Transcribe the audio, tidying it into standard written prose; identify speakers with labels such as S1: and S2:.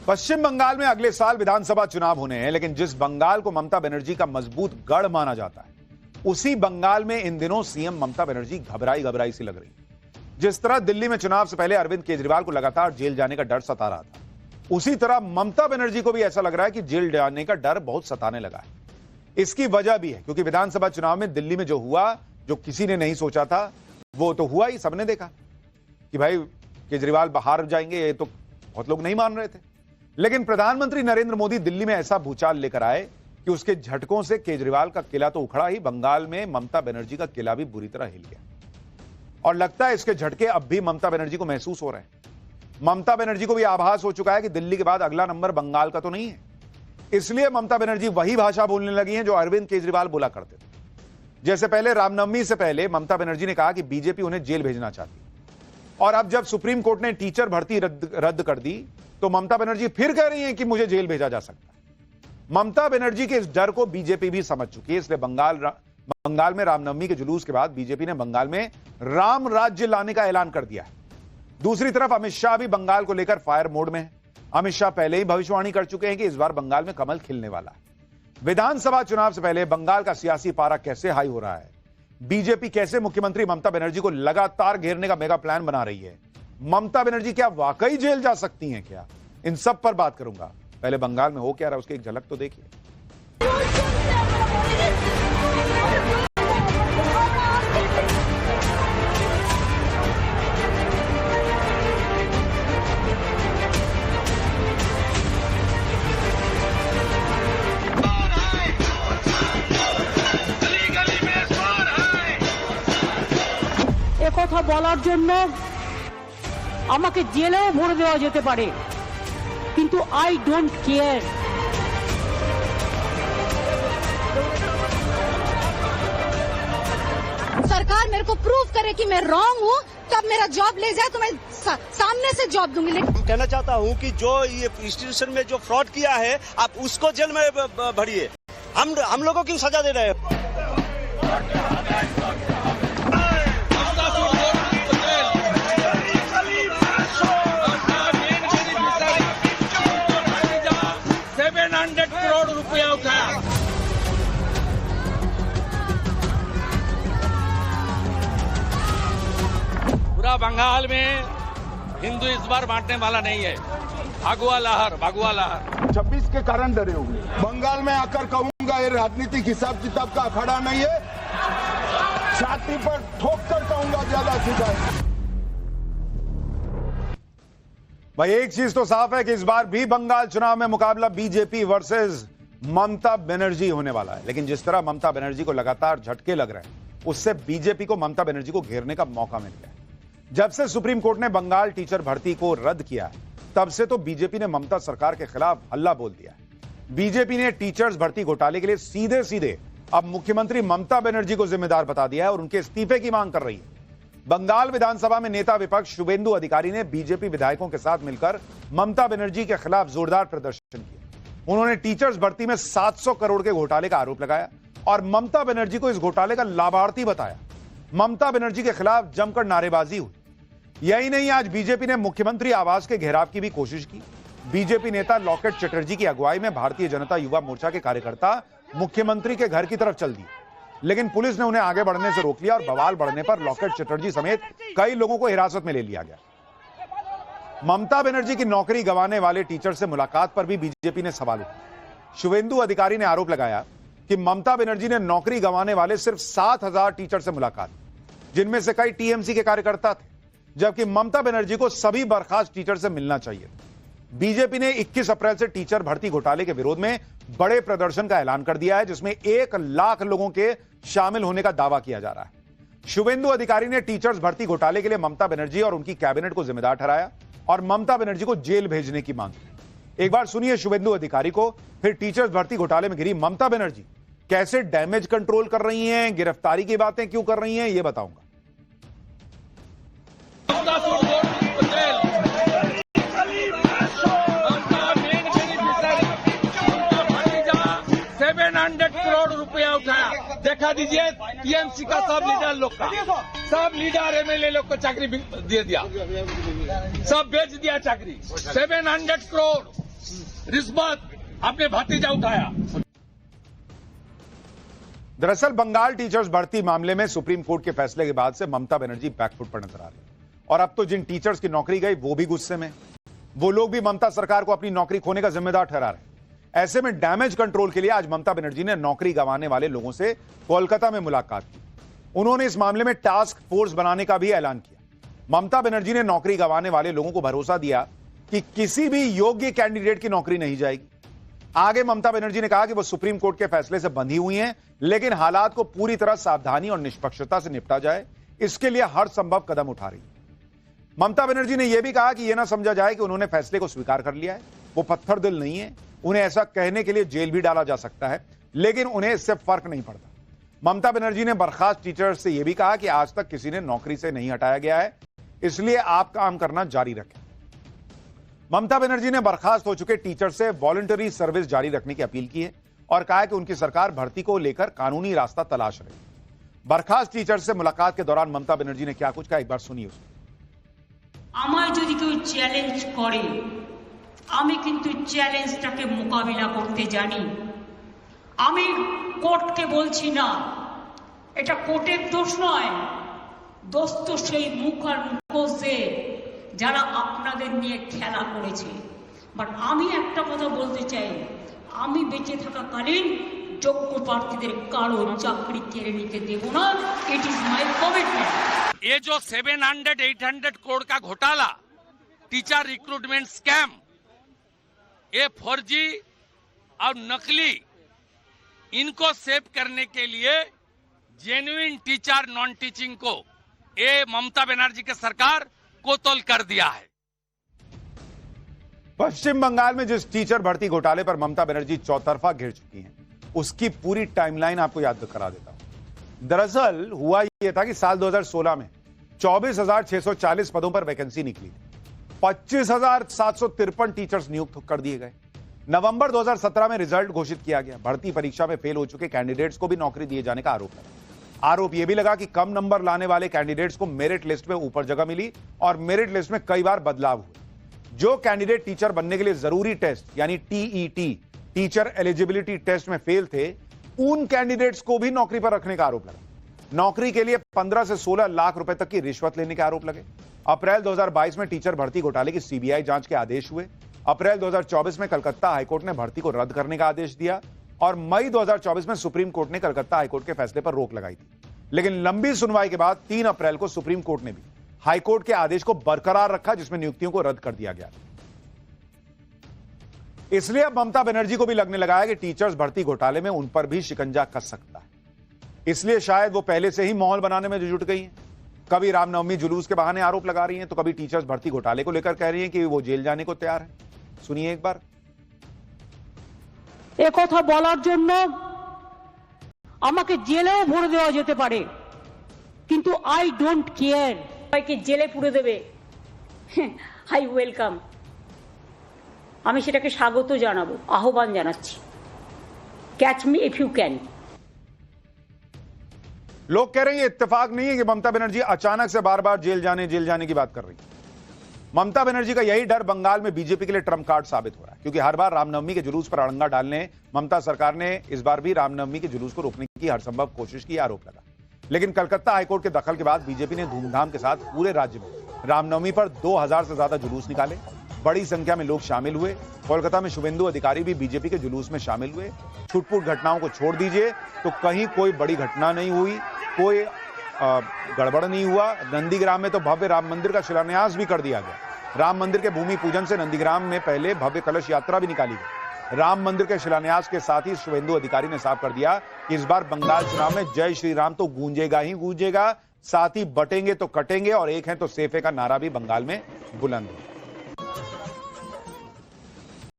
S1: पश्चिम बंगाल में अगले साल विधानसभा चुनाव होने हैं, लेकिन जिस बंगाल को ममता बनर्जी का मजबूत गढ़ माना जाता है, उसी बंगाल में इन दिनों सीएम ममता बनर्जी घबराई सी लग रही है। जिस तरह दिल्ली में चुनाव से पहले अरविंद केजरीवाल को लगातार जेल जाने का डर सता रहा था, उसी तरह ममता बनर्जी को भी ऐसा लग रहा है कि जेल जाने का डर बहुत सताने लगा है। इसकी वजह भी है क्योंकि विधानसभा चुनाव में दिल्ली में जो हुआ, जो किसी ने नहीं सोचा था, वो तो हुआ ही। सबने देखा कि भाई केजरीवाल बाहर जाएंगे, ये तो बहुत लोग नहीं मान रहे थे। लेकिन प्रधानमंत्री नरेंद्र मोदी दिल्ली में ऐसा भूचाल लेकर आए कि उसके झटकों से केजरीवाल का किला तो उखड़ा ही, बंगाल में ममता बनर्जी का किला भी बुरी तरह हिल गया। और लगता है इसके झटके अब भी ममता बनर्जी को महसूस हो रहे हैं। ममता बनर्जी को भी आभास हो चुका है कि दिल्ली के बाद अगला नंबर बंगाल का तो नहीं है। इसलिए ममता बनर्जी वही भाषा बोलने लगी हैं जो अरविंद केजरीवाल बोला करते थे। जैसे पहले रामनवमी से पहले ममता बनर्जी ने कहा कि बीजेपी उन्हें जेल भेजना चाहती, और अब जब सुप्रीम कोर्ट ने टीचर भर्ती रद्द कर दी तो ममता बनर्जी फिर कह रही हैं कि मुझे जेल भेजा जा सकता है। ममता बनर्जी के इस डर को बीजेपी भी समझ चुकी है, इसलिए बंगाल में रामनवमी के जुलूस के बाद बीजेपी ने बंगाल में राम राज्य लाने का ऐलान कर दिया है। दूसरी तरफ अमित शाह भी बंगाल को लेकर फायर मोड में है। अमित शाह पहले ही भविष्यवाणी कर चुके हैं कि इस बार बंगाल में कमल खिलने वाला है। विधानसभा चुनाव से पहले बंगाल का सियासी पारा कैसे हाई हो रहा है, बीजेपी कैसे मुख्यमंत्री ममता बनर्जी को लगातार घेरने का मेगा प्लान बना रही है, ममता बनर्जी क्या वाकई जेल जा सकती हैं क्या, इन सब पर बात करूंगा। पहले बंगाल में हो क्या रहा है उसकी एक झलक तो देखिए।
S2: কথা বলার জন্য আমাকে জেলেও ভরে দেওয়া যেতে পারে, কিন্তু আই ডোন্ট কেয়ার।
S3: सरकार मेरे को प्रूव करे कि मैं रॉन्ग हूँ, तब मेरा जॉब ले जाए तो मैं सामने से जॉब दूंगी। लेकिन
S4: कहना चाहता हूँ कि जो ये इंस्टीट्यूशन में जो फ्रॉड किया है, आप उसको जेल में भरिए। हम लोगों की सजा दे रहे हैं।
S5: करोड़ रुपया उठाया। पूरा बंगाल में हिंदू इस बार बांटने वाला नहीं है। भगवा लहर
S6: 26 के कारण डरे हुए। बंगाल में आकर कहूंगा ये राजनीतिक हिसाब किताब का अखाड़ा नहीं है, छाती पर ठोक कर कहूंगा ज्यादा सीधा है।
S1: भाई एक चीज तो साफ है कि इस बार भी बंगाल चुनाव में मुकाबला बीजेपी वर्सेस ममता बनर्जी होने वाला है। लेकिन जिस तरह ममता बनर्जी को लगातार झटके लग रहे हैं, उससे बीजेपी को ममता बनर्जी को घेरने का मौका मिल गया है। जब से सुप्रीम कोर्ट ने बंगाल टीचर भर्ती को रद्द किया है, तब से तो बीजेपी ने ममता सरकार के खिलाफ हल्ला बोल दिया है। बीजेपी ने टीचर्स भर्ती घोटाले के लिए सीधे अब मुख्यमंत्री ममता बनर्जी को जिम्मेदार बता दिया है और उनके इस्तीफे की मांग कर रही है। बंगाल विधानसभा में नेता विपक्ष शुवेंदु अधिकारी ने बीजेपी विधायकों के साथ मिलकर ममता बनर्जी के खिलाफ जोरदार प्रदर्शन किया। उन्होंने टीचर्स भर्ती में 700 करोड़ के घोटाले का आरोप लगाया और ममता बनर्जी को इस घोटाले का लाभार्थी बताया। ममता बनर्जी के खिलाफ जमकर नारेबाजी हुई। यही नहीं, आज बीजेपी ने मुख्यमंत्री आवास के घेराव की भी कोशिश की। बीजेपी नेता लॉकेट चटर्जी की अगुवाई में भारतीय जनता युवा मोर्चा के कार्यकर्ता मुख्यमंत्री के घर की तरफ चल दिए, लेकिन पुलिस ने उन्हें आगे बढ़ने से रोक लिया और बवाल बढ़ने पर लॉकेट चटर्जी समेत कई लोगों को हिरासत में ले लिया गया। ममता बनर्जी की नौकरी गंवाने वाले टीचर से मुलाकात पर भी बीजेपी ने सवाल उठाया। शुवेंदु अधिकारी ने आरोप लगाया कि ममता बनर्जी ने नौकरी गंवाने वाले सिर्फ 7,000 टीचर से मुलाकात, जिनमें से कई टीएमसी के कार्यकर्ता थे, जबकि ममता बनर्जी को सभी बर्खास्त टीचर से मिलना चाहिए। बीजेपी ने 21 अप्रैल से टीचर भर्ती घोटाले के विरोध में बड़े प्रदर्शन का ऐलान कर दिया है, जिसमें 1 लाख लोगों के शामिल होने का दावा किया जा रहा है। शुवेंदु अधिकारी ने टीचर्स भर्ती घोटाले के लिए ममता बनर्जी और उनकी कैबिनेट को जिम्मेदार ठहराया और ममता बनर्जी को जेल भेजने की मांग की। एक बार सुनिए शुवेंदु अधिकारी को, फिर टीचर्स भर्ती घोटाले में घिरी ममता बनर्जी कैसे डैमेज कंट्रोल कर रही हैं, गिरफ्तारी की बातें क्यों कर रही हैं, यह बताऊंगा।
S5: 700 करोड़ रुपया उठाया। देखा दीजिए टीएमसी का सब लीडर लोग का, सब लीडर एमएलए लोग को चाकरी दे दिया, सब बेच दिया चाकरी। 700 करोड़ रिश्वत आपने भतीजा उठाया।
S1: दरअसल बंगाल टीचर्स भर्ती मामले में सुप्रीम कोर्ट के फैसले के बाद से ममता बनर्जी बैकफुट पर नजर आ रही है और अब तो जिन टीचर्स की नौकरी गई वो भी गुस्से में। वो लोग भी ममता सरकार को अपनी नौकरी खोने का जिम्मेदार ठहरा रहे हैं। ऐसे में डैमेज कंट्रोल के लिए आज ममता बनर्जी ने नौकरी गंवाने वाले लोगों से कोलकाता में मुलाकात की। उन्होंने इस मामले में टास्क फोर्स बनाने का भी ऐलान किया। ममता बनर्जी ने नौकरी गंवाने वाले लोगों को भरोसा दिया कि किसी भी योग्य कैंडिडेट की नौकरी नहीं जाएगी। आगे ममता बनर्जी ने कहा कि वो सुप्रीम कोर्ट के फैसले से बंधी हुई हैं, लेकिन हालात को पूरी तरह सावधानी और निष्पक्षता से निपटा जाए, इसके लिए हर संभव कदम उठा रही है। ममता बनर्जी ने यह भी कहा कि यह ना समझा जाए कि उन्होंने फैसले को स्वीकार कर लिया है। वो पत्थर दिल नहीं है, उन्हें ऐसा कहने के लिए जेल भी डाला जा सकता है, लेकिन उन्हें इससे फर्क नहीं पड़ता। ममता बनर्जी ने बर्खास्त टीचर्स से यह भी कहा कि आज तक किसी ने नौकरी से नहीं हटाया गया है, इसलिए आप काम करना जारी रखें। ममता बनर्जी ने बर्खास्त हो चुके टीचर से वॉलंटरी सर्विस जारी रखने की अपील की है और कहा कि उनकी सरकार भर्ती को लेकर कानूनी रास्ता तलाश रही है। बर्खास्त टीचर से मुलाकात के दौरान ममता बनर्जी ने क्या कुछ कहा, एक बार सुनिए उसको।
S2: আমায় যদি কেউ চ্যালেঞ্জ করে আমি কিন্তু চ্যালেঞ্জটাকে মোকাবিলা করতে জানি। আমি কোর্টকে বলছি না, এটা কোর্টের দোষ নয়, দোষ তো সেই মুখ আর মুখোশদের যারা আপনাদের নিয়ে খেলা করেছে। বাট আমি একটা কথা বলতে চাই, আমি বেঁচে থাকাকালীন যোগ্য প্রার্থীদের কারো চাকরি কেড়ে নিতে দেব না। It is my commitment.
S5: ये जो 700-800 करोड़ का घोटाला, टीचर रिक्रूटमेंट स्कैम, ये फर्जी और नकली, इनको सेव करने के लिए जेन्युइन टीचर नॉन टीचिंग को ये ममता बनर्जी की सरकार कोतल कर दिया है।
S1: पश्चिम बंगाल में जिस टीचर भर्ती घोटाले पर ममता बनर्जी चौतरफा घिर चुकी हैं, उसकी पूरी टाइमलाइन आपको याद करा देता हूं। दरअसल हुआ यह था कि साल 2016 में 24,640 पदों पर वैकेंसी निकली थी। 25,753 टीचर्स नियुक्त कर दिए गए। नवंबर 2017 में रिजल्ट घोषित किया गया। भर्ती परीक्षा में फेल हो चुके कैंडिडेट्स को भी नौकरी दिए जाने का आरोप लगा। आरोप यह भी लगा कि कम नंबर लाने वाले कैंडिडेट्स को मेरिट लिस्ट में ऊपर जगह मिली और मेरिट लिस्ट में कई बार बदलाव हुए। जो कैंडिडेट टीचर बनने के लिए जरूरी टेस्ट यानी टीईटी, टीचर एलिजिबिलिटी टेस्ट में फेल थे, उन कैंडिडेट्स को भी नौकरी पर रखने का आरोप लगा। नौकरी के लिए 15 से 16 लाख रुपए तक की रिश्वत लेने के आरोप लगे। अप्रैल 2022 में टीचर भर्ती घोटाले की सीबीआई जांच के आदेश हुए। अप्रैल 2024 में कलकत्ता हाईकोर्ट ने भर्ती को रद्द करने का आदेश दिया और मई 2024 में सुप्रीम कोर्ट ने कलकत्ता हाईकोर्ट के फैसले पर रोक लगाई थी। लेकिन लंबी सुनवाई के बाद 3 अप्रैल को सुप्रीम कोर्ट ने भी हाईकोर्ट के आदेश को बरकरार रखा, जिसमें नियुक्तियों को रद्द कर दिया गया। इसलिए अब ममता बनर्जी को भी लगने लगा है कि टीचर्स भर्ती घोटाले में उन पर भी शिकंजा कस सकता है। इसलिए शायद वो पहले से ही माहौल बनाने में जुट गई हैं। कभी रामनवमी जुलूस के बहाने आरोप लगा रही हैं, तो कभी टीचर्स भर्ती घोटाले को लेकर कह रही हैं कि वो जेल जाने को तैयार है। सुनिए एक बार।
S2: এ কথা বলার জন্য আমাকে জেলেও ভরে দেওয়া যেতে পারে, কিন্তু আই ডোন্ট কেয়ার। সবাইকে জেলে পুরে দেবে, আই ওয়েলকাম। আমি সেটাকে স্বাগত জানাবো, আহ্বান জানাচ্ছি। Catch me if you can.
S1: लोग कह रहे हैं ये इत्तेफाक नहीं है कि ममता बनर्जी अचानक से बार बार जेल जाने की बात कर रही है। ममता बनर्जी का यही डर बंगाल में बीजेपी के लिए ट्रम्प कार्ड साबित हो रहा है, क्योंकि हर बार रामनवमी के जुलूस पर अड़ंगा डालने ममता सरकार ने इस बार भी रामनवमी के जुलूस को रोकने की हर संभव कोशिश की, आरोप लगा। लेकिन कलकत्ता हाईकोर्ट के दखल के बाद बीजेपी ने धूमधाम के साथ पूरे राज्य में रामनवमी पर 2000 से ज्यादा जुलूस निकाले। बड़ी संख्या में लोग शामिल हुए। कोलकाता में शुभेंदु अधिकारी भी बीजेपी के जुलूस में शामिल हुए। छुटपुट घटनाओं को छोड़ दीजिए तो कहीं कोई बड़ी घटना नहीं हुई, कोई गड़बड़ नहीं हुआ। नंदीग्राम में तो भव्य राम मंदिर का शिलान्यास भी कर दिया गया। राम मंदिर के भूमि पूजन से नंदीग्राम में पहले भव्य कलश यात्रा भी निकाली गई। राम मंदिर के शिलान्यास के साथ ही शुभेंदु अधिकारी ने साफ कर दिया कि इस बार बंगाल चुनाव में जय श्री राम तो गूंजेगा ही गूंजेगा, साथ ही बटेंगे तो कटेंगे और एक है तो सेफे का नारा भी बंगाल में बुलंद है।